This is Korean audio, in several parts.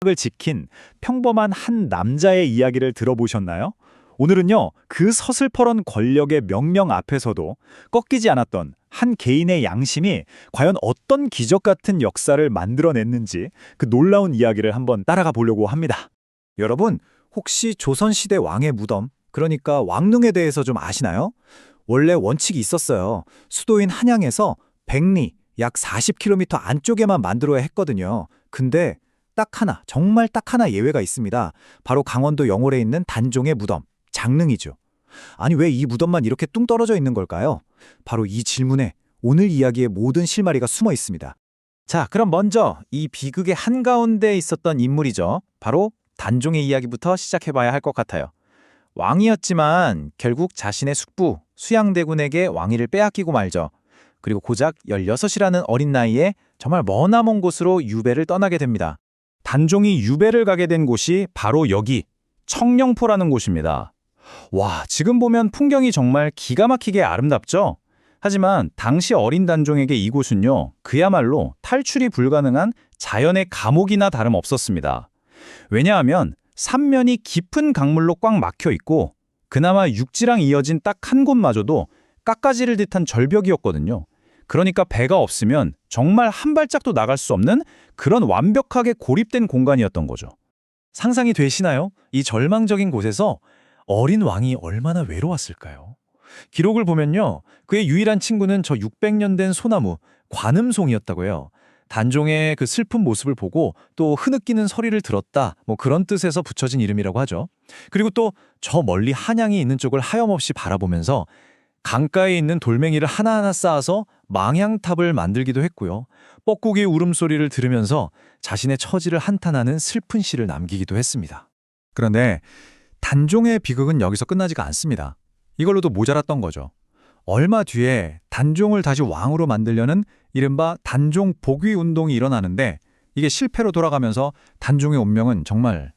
을 지킨 평범한 한 남자의 이야기를 들어보셨나요? 오늘은요, 그 서슬퍼런 권력의 명령 앞에서도 꺾이지 않았던 한 개인의 양심이 과연 어떤 기적 같은 역사를 만들어냈는지 그 놀라운 이야기를 한번 따라가 보려고 합니다. 여러분, 혹시 조선시대 왕의 무덤, 그러니까 왕릉에 대해서 좀 아시나요? 원래 원칙이 있었어요. 수도인 한양에서 백리, 약 40km 안쪽에만 만들어야 했거든요. 근데 딱 하나, 정말 딱 하나 예외가 있습니다. 바로 강원도 영월에 있는 단종의 무덤, 장릉이죠. 아니, 왜 이 무덤만 이렇게 뚱 떨어져 있는 걸까요? 바로 이 질문에 오늘 이야기의 모든 실마리가 숨어 있습니다. 자, 그럼 먼저 이 비극의 한가운데 있었던 인물이죠. 바로 단종의 이야기부터 시작해봐야 할 것 같아요. 왕이었지만 결국 자신의 숙부 수양대군에게 왕위를 빼앗기고 말죠. 그리고 고작 16이라는 어린 나이에 정말 머나먼 곳으로 유배를 떠나게 됩니다. 단종이 유배를 가게 된 곳이 바로 여기 청령포라는 곳입니다. 와, 지금 보면 풍경이 정말 기가 막히게 아름답죠? 하지만 당시 어린 단종에게 이곳은요, 그야말로 탈출이 불가능한 자연의 감옥이나 다름없었습니다. 왜냐하면 삼면이 깊은 강물로 꽉 막혀 있고 그나마 육지랑 이어진 딱 한 곳마저도 깎아지를 듯한 절벽이었거든요. 그러니까 배가 없으면 정말 한 발짝도 나갈 수 없는 그런 완벽하게 고립된 공간이었던 거죠. 상상이 되시나요? 이 절망적인 곳에서 어린 왕이 얼마나 외로웠을까요? 기록을 보면요, 그의 유일한 친구는 저 600년 된 소나무, 관음송이었다고 해요. 단종의 그 슬픈 모습을 보고 또 흐느끼는 소리를 들었다, 뭐 그런 뜻에서 붙여진 이름이라고 하죠. 그리고 또 저 멀리 한양이 있는 쪽을 하염없이 바라보면서 강가에 있는 돌멩이를 하나하나 쌓아서 망향탑을 만들기도 했고요. 뻐꾸기의 울음소리를 들으면서 자신의 처지를 한탄하는 슬픈 시를 남기기도 했습니다. 그런데 단종의 비극은 여기서 끝나지가 않습니다. 이걸로도 모자랐던 거죠. 얼마 뒤에 단종을 다시 왕으로 만들려는 이른바 단종 복위 운동이 일어나는데 이게 실패로 돌아가면서 단종의 운명은 정말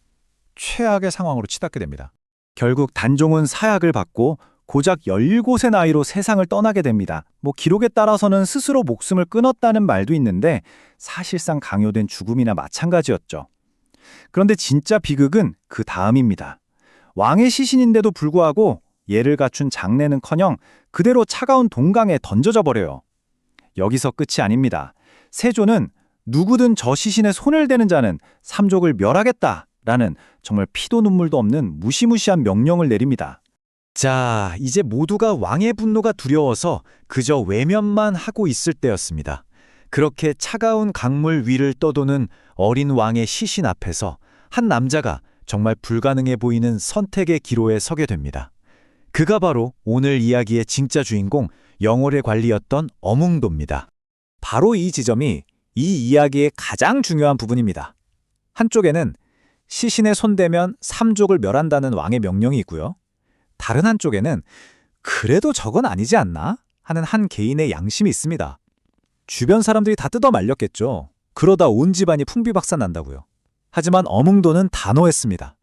최악의 상황으로 치닫게 됩니다. 결국 단종은 사약을 받고 고작 17의 나이로 세상을 떠나게 됩니다. 기록에 따라서는 스스로 목숨을 끊었다는 말도 있는데 사실상 강요된 죽음이나 마찬가지였죠. 그런데 진짜 비극은 그 다음입니다. 왕의 시신인데도 불구하고 예를 갖춘 장례는커녕 그대로 차가운 동강에 던져져 버려요. 여기서 끝이 아닙니다. 세조는 누구든 저 시신에 손을 대는 자는 삼족을 멸하겠다라는 정말 피도 눈물도 없는 무시무시한 명령을 내립니다. 자, 이제 모두가 왕의 분노가 두려워서 그저 외면만 하고 있을 때였습니다. 그렇게 차가운 강물 위를 떠도는 어린 왕의 시신 앞에서 한 남자가 정말 불가능해 보이는 선택의 기로에 서게 됩니다. 그가 바로 오늘 이야기의 진짜 주인공 영월의 관리였던 어몽도입니다. 바로 이 지점이 이 이야기의 가장 중요한 부분입니다. 한쪽에는 시신에 손대면 삼족을 멸한다는 왕의 명령이 있고요. 다른 한쪽에는 그래도 저건 아니지 않나? 하는 한 개인의 양심이 있습니다. 주변 사람들이 다 뜯어 말렸겠죠. 그러다 온 집안이 풍비박산난다고요. 하지만 어몽도는 단호했습니다.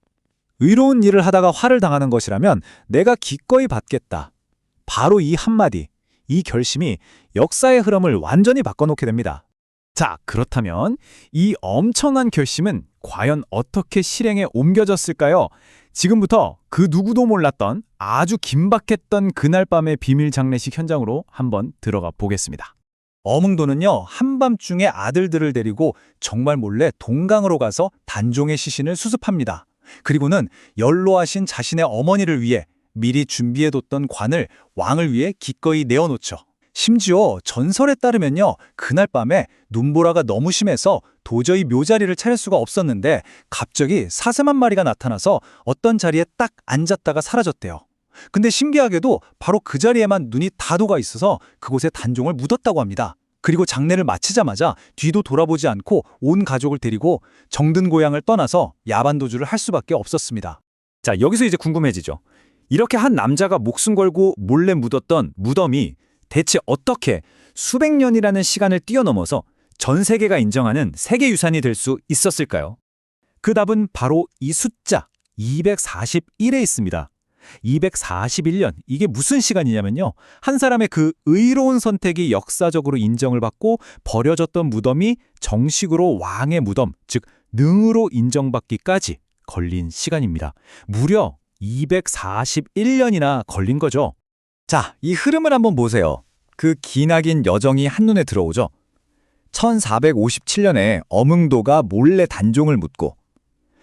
의로운 일을 하다가 화를 당하는 것이라면 내가 기꺼이 받겠다. 바로 이 한마디, 이 결심이 역사의 흐름을 완전히 바꿔놓게 됩니다. 자, 그렇다면 이 엄청난 결심은 과연 어떻게 실행에 옮겨졌을까요? 지금부터 그 누구도 몰랐던 아주 긴박했던 그날 밤의 비밀 장례식 현장으로 한번 들어가 보겠습니다. 어몽도는요, 한밤중에 아들들을 데리고 정말 몰래 동강으로 가서 단종의 시신을 수습합니다. 그리고는 연로하신 자신의 어머니를 위해 미리 준비해뒀던 관을 왕을 위해 기꺼이 내어놓죠. 심지어 전설에 따르면요, 그날 밤에 눈보라가 너무 심해서 도저히 묘자리를 차릴 수가 없었는데 갑자기 사슴 한 마리가 나타나서 어떤 자리에 딱 앉았다가 사라졌대요. 근데 신기하게도 바로 그 자리에만 눈이 다 녹아 있어서 그곳에 단종을 묻었다고 합니다. 그리고 장례를 마치자마자 뒤도 돌아보지 않고 온 가족을 데리고 정든 고향을 떠나서 야반도주를 할 수밖에 없었습니다. 자, 여기서 이제 궁금해지죠. 이렇게 한 남자가 목숨 걸고 몰래 묻었던 무덤이 대체 어떻게 수백 년이라는 시간을 뛰어넘어서 전 세계가 인정하는 세계유산이 될 수 있었을까요? 그 답은 바로 이 숫자 241에 있습니다. 241년, 이게 무슨 시간이냐면요. 한 사람의 그 의로운 선택이 역사적으로 인정을 받고 버려졌던 무덤이 정식으로 왕의 무덤, 즉 능으로 인정받기까지 걸린 시간입니다. 무려 241년이나 걸린 거죠. 자, 이 흐름을 한번 보세요. 그 기나긴 여정이 한눈에 들어오죠. 1457년에 엄응도가 몰래 단종을 묻고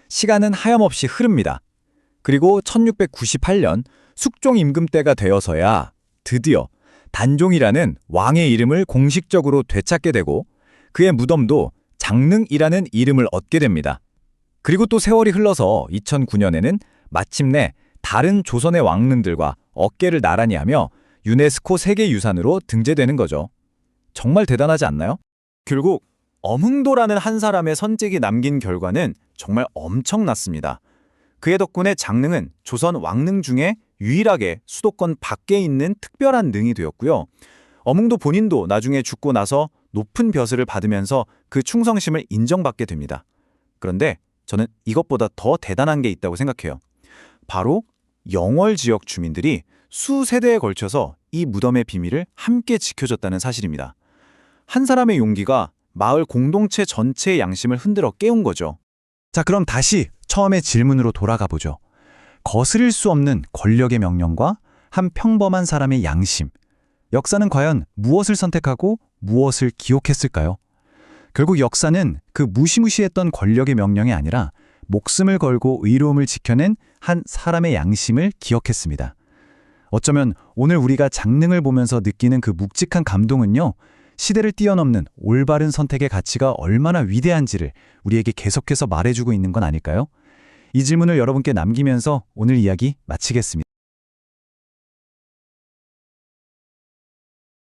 시간은 하염없이 흐릅니다. 그리고 1698년 숙종 임금 때가 되어서야 드디어 단종이라는 왕의 이름을 공식적으로 되찾게 되고 그의 무덤도 장릉이라는 이름을 얻게 됩니다. 그리고 또 세월이 흘러서 2009년에는 마침내 다른 조선의 왕릉들과 어깨를 나란히 하며 유네스코 세계유산으로 등재되는 거죠. 정말 대단하지 않나요? 결국 엄흥도라는 한 사람의 선택이 남긴 결과는 정말 엄청났습니다. 그의 덕분에 장릉은 조선 왕릉 중에 유일하게 수도권 밖에 있는 특별한 능이 되었고요. 엄흥도 본인도 나중에 죽고 나서 높은 벼슬을 받으면서 그 충성심을 인정받게 됩니다. 그런데 저는 이것보다 더 대단한 게 있다고 생각해요. 바로 영월 지역 주민들이 수세대에 걸쳐서 이 무덤의 비밀을 함께 지켜줬다는 사실입니다. 한 사람의 용기가 마을 공동체 전체의 양심을 흔들어 깨운 거죠. 자, 그럼 다시 처음의 질문으로 돌아가 보죠. 거스릴 수 없는 권력의 명령과 한 평범한 사람의 양심. 역사는 과연 무엇을 선택하고 무엇을 기억했을까요? 결국 역사는 그 무시무시했던 권력의 명령이 아니라 목숨을 걸고 의로움을 지켜낸 한 사람의 양심을 기억했습니다. 어쩌면 오늘 우리가 장릉을 보면서 느끼는 그 묵직한 감동은요, 시대를 뛰어넘는 올바른 선택의 가치가 얼마나 위대한지를 우리에게 계속해서 말해주고 있는 건 아닐까요? 이 질문을 여러분께 남기면서 오늘 이야기 마치겠습니다.